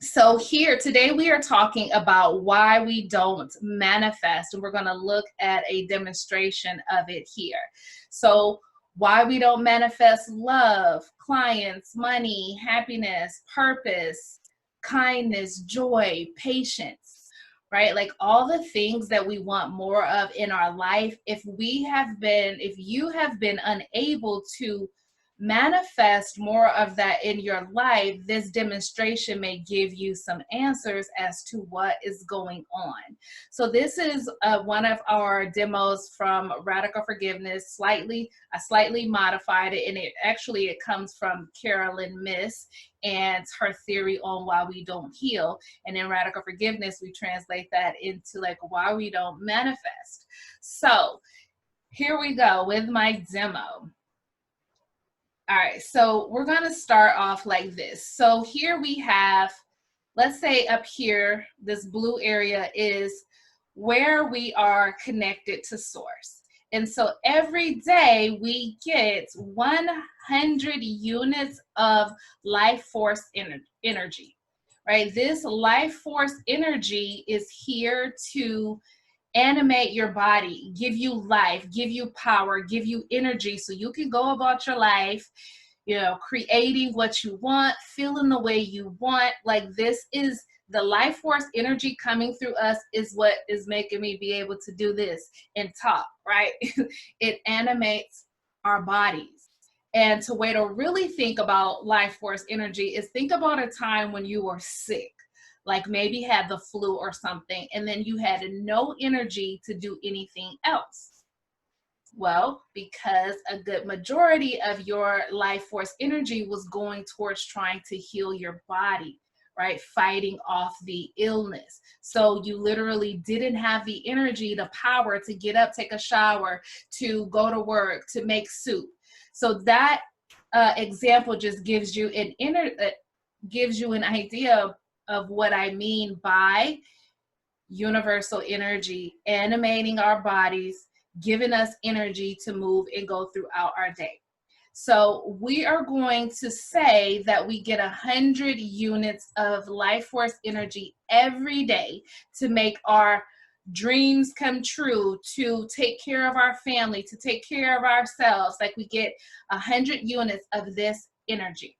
So here today we are talking about why we don't manifest, and we're going to look at a demonstration of it here. So why we don't manifest love, clients, money, happiness, purpose, kindness, joy, patience, right? Like all the things that we want more of in our life. If you have been unable to manifest more of that in your life, this demonstration may give you some answers as to what is going on. So this is one of our demos from Radical Forgiveness. I slightly modified it, and it comes from Carolyn Miss and her theory on why we don't heal. And in Radical Forgiveness, we translate that into like why we don't manifest. So here we go with my demo. All right, so we're going to start off like this. So here we have, let's say up here, this blue area is where we are connected to source. And so every day we get 100 units of life force energy, right? This life force energy is here to animate your body, give you life, give you power, give you energy so you can go about your life, creating what you want, feeling the way you want. Like this is the life force energy coming through us is what is making me be able to do this and talk, right? It animates our bodies. And the way to really think about life force energy is think about a time when you were sick, like maybe had the flu or something, and then you had no energy to do anything else. Well, because a good majority of your life force energy was going towards trying to heal your body, right? Fighting off the illness. So you literally didn't have the energy, the power to get up, take a shower, to go to work, to make soup. So that example just gives you an idea of what I mean by universal energy animating our bodies, giving us energy to move and go throughout our day. So we are going to say that we get 100 units of life force energy every day to make our dreams come true, to take care of our family, to take care of ourselves. Like we get 100 units of this energy.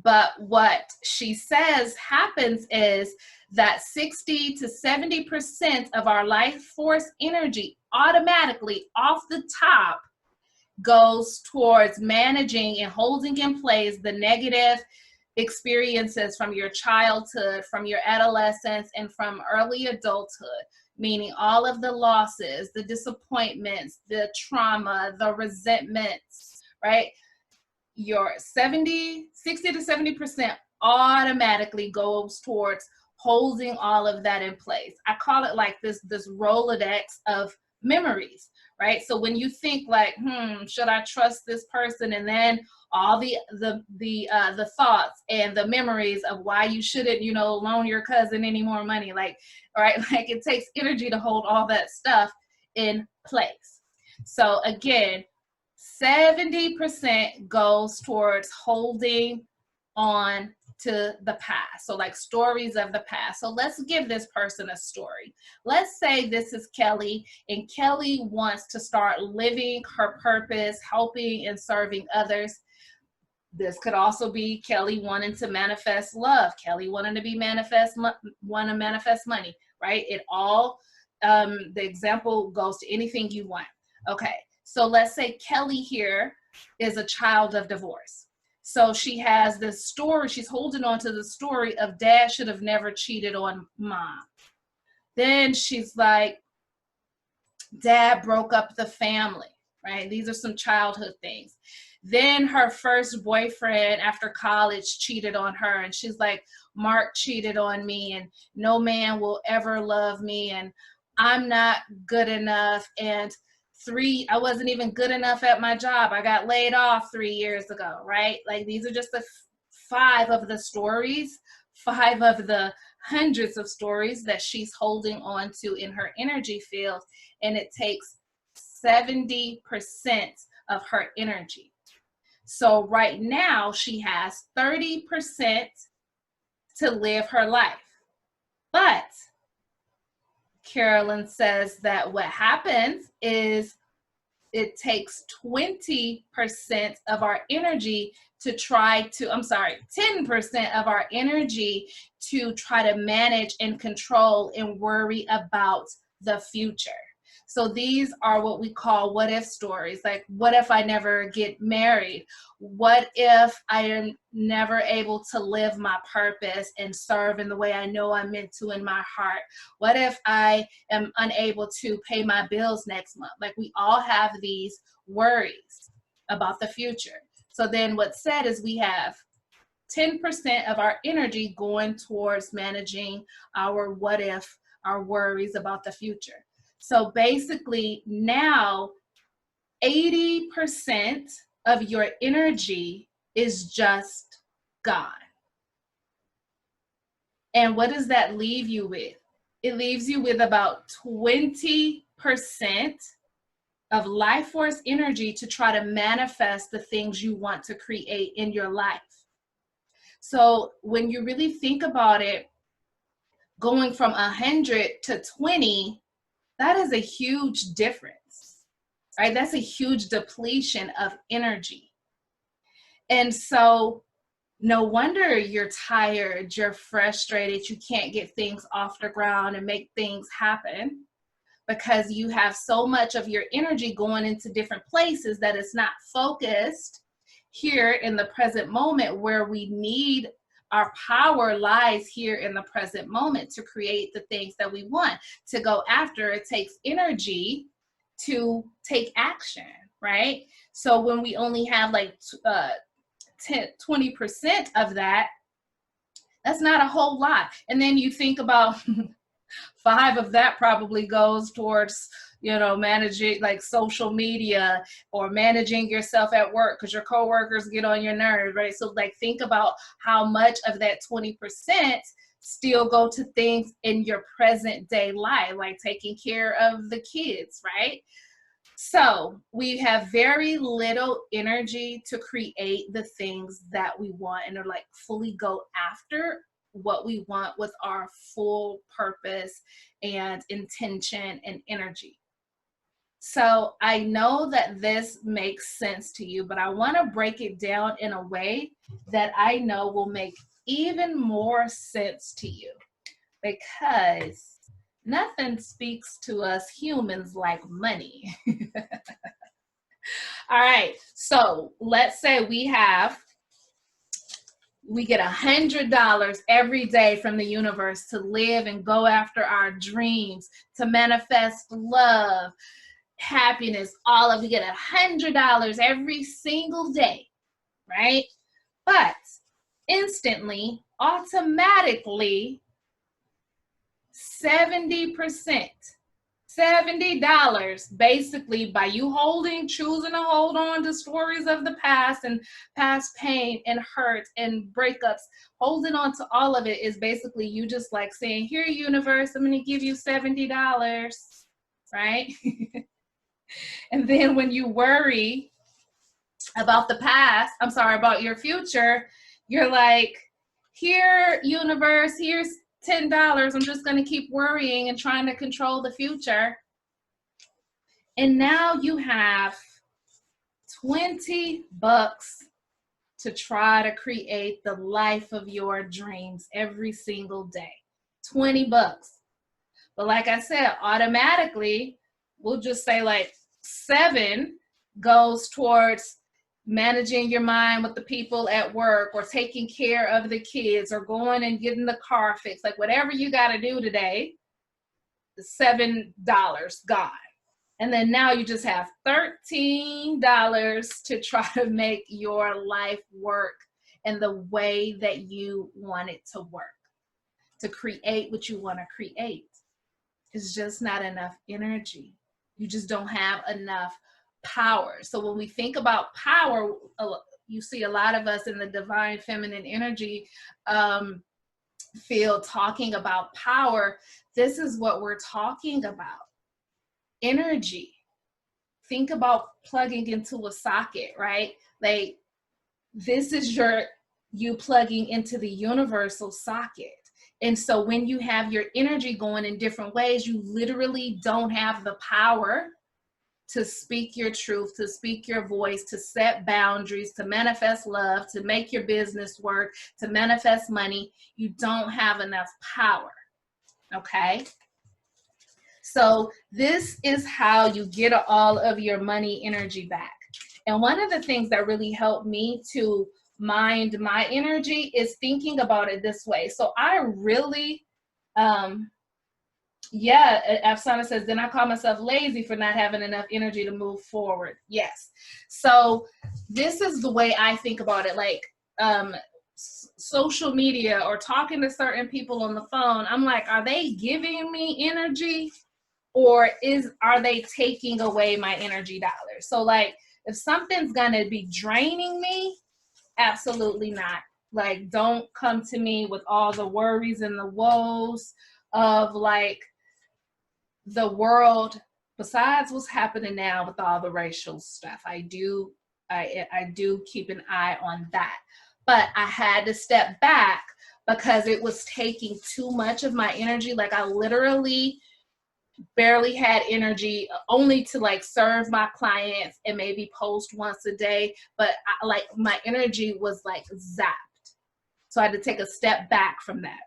But what she says happens is that 60 to 70% of our life force energy automatically off the top goes towards managing and holding in place the negative experiences from your childhood, from your adolescence, and from early adulthood, meaning all of the losses, the disappointments, the trauma, the resentments, right? Your 60 to 70% automatically goes towards holding all of that in place. I call it like this Rolodex of memories, right? So when you think like, should I trust this person? And then all the thoughts and the memories of why you shouldn't, loan your cousin any more money. Like, right, like it takes energy to hold all that stuff in place. So again, 70% goes towards holding on to the past. So like stories of the past. So let's give this person a story. Let's say this is Kelly, and Kelly wants to start living her purpose, helping and serving others. This could also be Kelly wanting to manifest love. Kelly wanting to want to manifest money, right? It all, the example goes to anything you want. Okay. So let's say Kelly here is a child of divorce. So she has this story, she's holding on to the story of dad should have never cheated on mom. Then she's like, dad broke up the family, right? These are some childhood things. Then her first boyfriend after college cheated on her, and she's like, Mark cheated on me, and no man will ever love me, and I'm not good enough, and I wasn't even good enough at my job. I got laid off 3 years ago, right? Like these are just the 5 of the stories, 5 of the hundreds of stories that she's holding on to in her energy field, and it takes 70% of her energy. So right now she has 30% to live her life. But Carolyn says that what happens is it takes 20% of our energy to try to, 10% of our energy to try to manage and control and worry about the future. So these are what we call what if stories. Like, what if I never get married? What if I am never able to live my purpose and serve in the way I know I'm meant to in my heart? What if I am unable to pay my bills next month? Like, we all have these worries about the future. So then what's said is we have 10% of our energy going towards managing our what if, our worries about the future. So basically now 80% of your energy is just gone. And what does that leave you with? It leaves you with about 20% of life force energy to try to manifest the things you want to create in your life. So when you really think about it, going from 100 to 20, that is a huge difference, right? That's a huge depletion of energy. And so no wonder you're tired, you're frustrated, you can't get things off the ground and make things happen, because you have so much of your energy going into different places that it's not focused here in the present moment, where we need our power lies here in the present moment to create the things that we want to go after. It takes energy to take action, right? So when we only have like 20% of that, that's not a whole lot. And then you think about 5 of that probably goes towards, managing like social media or managing yourself at work because your coworkers get on your nerves, right? So like, think about how much of that 20% still go to things in your present day life, like taking care of the kids, right? So we have very little energy to create the things that we want and to like fully go after what we want with our full purpose and intention and energy. So I know that this makes sense to you, but I want to break it down in a way that I know will make even more sense to you, because nothing speaks to us humans like money. All right, so let's say we get $100 every day from the universe to live and go after our dreams, to manifest love, happiness, we get $100 every single day, right? But instantly, automatically, 70%, $70, basically, by you choosing to hold on to stories of the past and past pain and hurt and breakups, holding on to all of it is basically you just like saying, here, universe, I'm going to give you $70, right? And then when you worry about about your future, you're like, here, universe, here's $10. I'm just going to keep worrying and trying to control the future. And now you have $20 to try to create the life of your dreams every single day. $20. But like I said, automatically, we'll just say like 7 goes towards managing your mind with the people at work, or taking care of the kids, or going and getting the car fixed, like whatever you got to do today, the $7 gone. And then now you just have $13 to try to make your life work in the way that you want it to work, to create what you want to create. It's just not enough energy. You just don't have enough power. So when we think about power, you see a lot of us in the divine feminine energy field talking about power. This is what we're talking about. Energy. Think about plugging into a socket, right? Like, this is your you plugging into the universal socket. And so when you have your energy going in different ways, you literally don't have the power to speak your truth, to speak your voice, to set boundaries, to manifest love, to make your business work, to manifest money. You don't have enough power. Okay? So this is how you get all of your money energy back. And one of the things that really helped me to mind my energy is thinking about it this way. So I really, Afsana says, then I call myself lazy for not having enough energy to move forward. Yes. So this is the way I think about it. Like social media or talking to certain people on the phone, I'm like, are they giving me energy? Or are they taking away my energy dollars? So like, if something's gonna be draining me, absolutely not. Like, don't come to me with all the worries and the woes of like the world, besides what's happening now with all the racial stuff. I do keep an eye on that. But I had to step back because it was taking too much of my energy. Like, I literally barely had energy only to like serve my clients and maybe post once a day, but like my energy was like zapped. So I had to take a step back from that.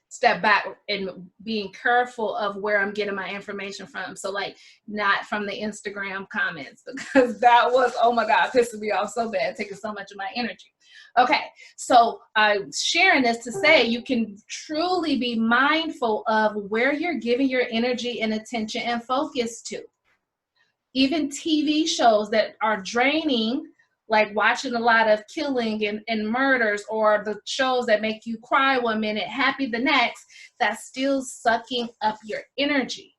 Step back and being careful of where I'm getting my information from. So like, not from the Instagram comments, because that was, oh my God, pissing me off so bad, taking so much of my energy. Okay, so I'm sharing this to say you can truly be mindful of where you're giving your energy and attention and focus to. Even TV shows that are draining, like watching a lot of killing and murders, or the shows that make you cry one minute, happy the next, that's still sucking up your energy.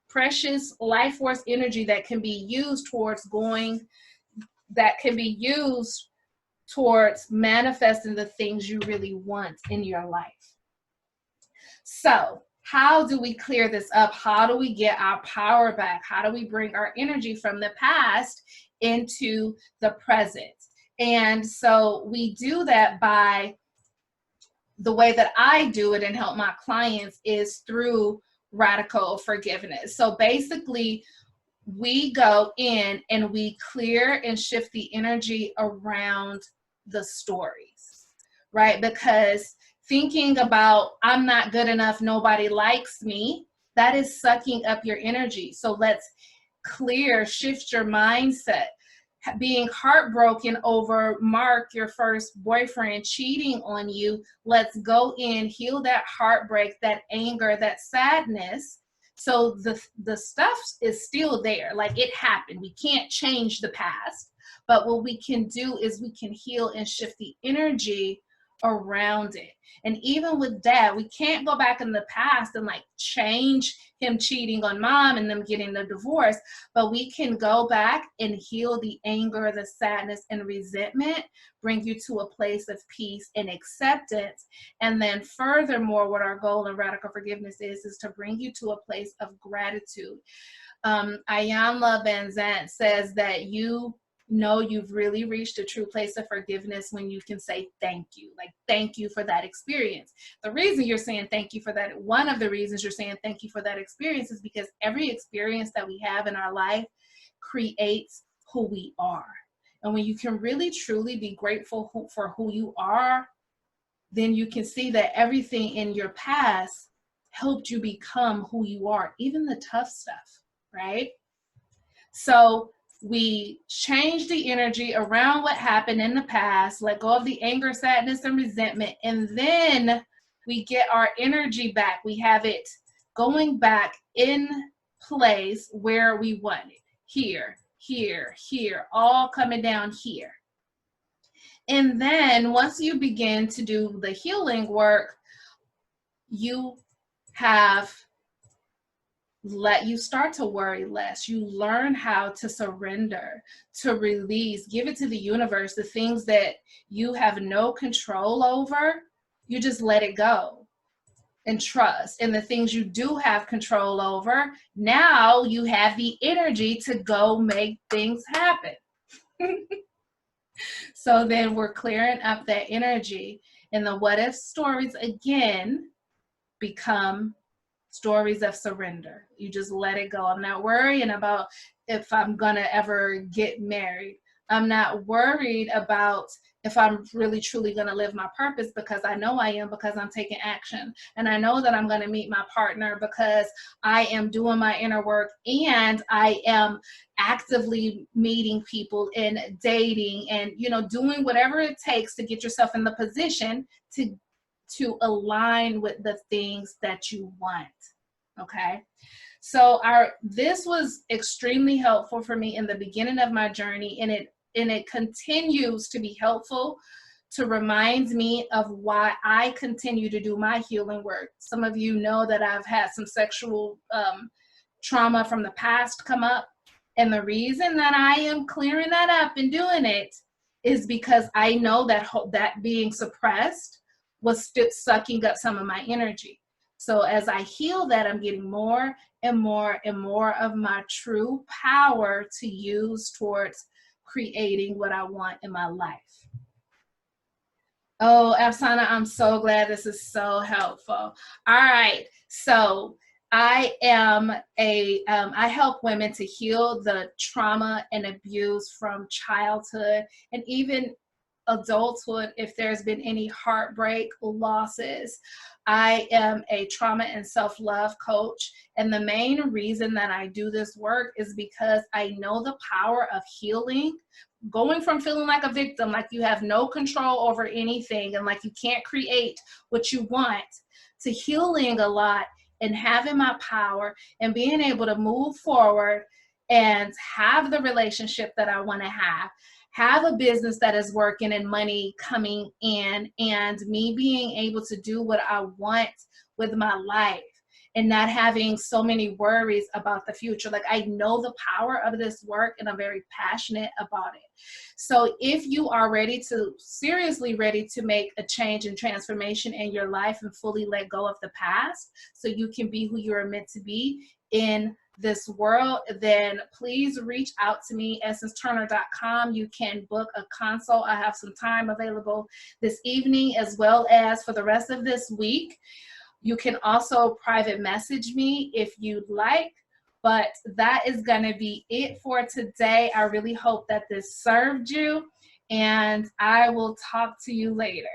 Precious life force energy that can be used towards manifesting the things you really want in your life. So how do we clear this up? How do we get our power back? How do we bring our energy from the past into the present? And so we do that by, the way that I do it and help my clients is through radical forgiveness. So basically, we go in and we clear and shift the energy around the stories, right? Because thinking about, I'm not good enough, nobody likes me, that is sucking up your energy. So let's shift your mindset. Being heartbroken over Mark, your first boyfriend, cheating on you, let's go in, heal that heartbreak, that anger, that sadness. So the stuff is still there, like it happened. We can't change the past, but what we can do is we can heal and shift the energy around it. And even with dad, we can't go back in the past and like change him cheating on mom and them getting the divorce, but we can go back and heal the anger, the sadness, and resentment, bring you to a place of peace and acceptance. And then furthermore, what our goal in radical forgiveness is to bring you to a place of gratitude. Ayanla Van Zant says that you know you've really reached a true place of forgiveness when you can say thank you. Like, thank you for that experience. The reason you're saying thank you for that, one of the reasons you're saying thank you for that experience, is because every experience that we have in our life creates who we are. And when you can really truly be grateful for who you are, then you can see that everything in your past helped you become who you are, even the tough stuff, right? So we change the energy around what happened in the past, let go of the anger, sadness, and resentment, and then we get our energy back. We have it going back in place where we want it. Here, here, here, all coming down here. And then once you begin to do the healing work, you start to worry less. You learn how to surrender, to release, give it to the universe. The things that you have no control over, you just let it go and trust. And the things you do have control over, now you have the energy to go make things happen. So then we're clearing up that energy, and the what if stories again become stories of surrender. You just let it go. I'm not worrying about if I'm gonna ever get married. I'm not worried about if I'm really truly gonna live my purpose, because I know I am, because I'm taking action. And I know that I'm gonna meet my partner because I am doing my inner work, and I am actively meeting people and dating and, you know, doing whatever it takes to get yourself in the position to align with the things that you want. Okay. So this was extremely helpful for me in the beginning of my journey, and it continues to be helpful to remind me of why I continue to do my healing work. Some of you know that I've had some sexual trauma from the past come up, and the reason that I am clearing that up and doing it is because I know that that being suppressed was still sucking up some of my energy. So as I heal that, I'm getting more and more and more of my true power to use towards creating what I want in my life. Oh, Afsana, I'm so glad this is so helpful. All right. So I help women to heal the trauma and abuse from childhood and even adulthood if there's been any heartbreak, losses. I am a trauma and self-love coach, and the main reason that I do this work is because I know the power of healing, going from feeling like a victim, like you have no control over anything and like you can't create what you want, to healing a lot and having my power and being able to move forward and have the relationship that I want to have a business that is working and money coming in, and me being able to do what I want with my life and not having so many worries about the future. Like, I know the power of this work and I'm very passionate about it. So if you are seriously ready to make a change and transformation in your life and fully let go of the past so you can be who you are meant to be in this world, then please reach out to me, essenceturner.com. You can book a consult. I have some time available this evening as well as for the rest of this week. You can also private message me if you'd like, but that is going to be it for today. I really hope that this served you, and I will talk to you later.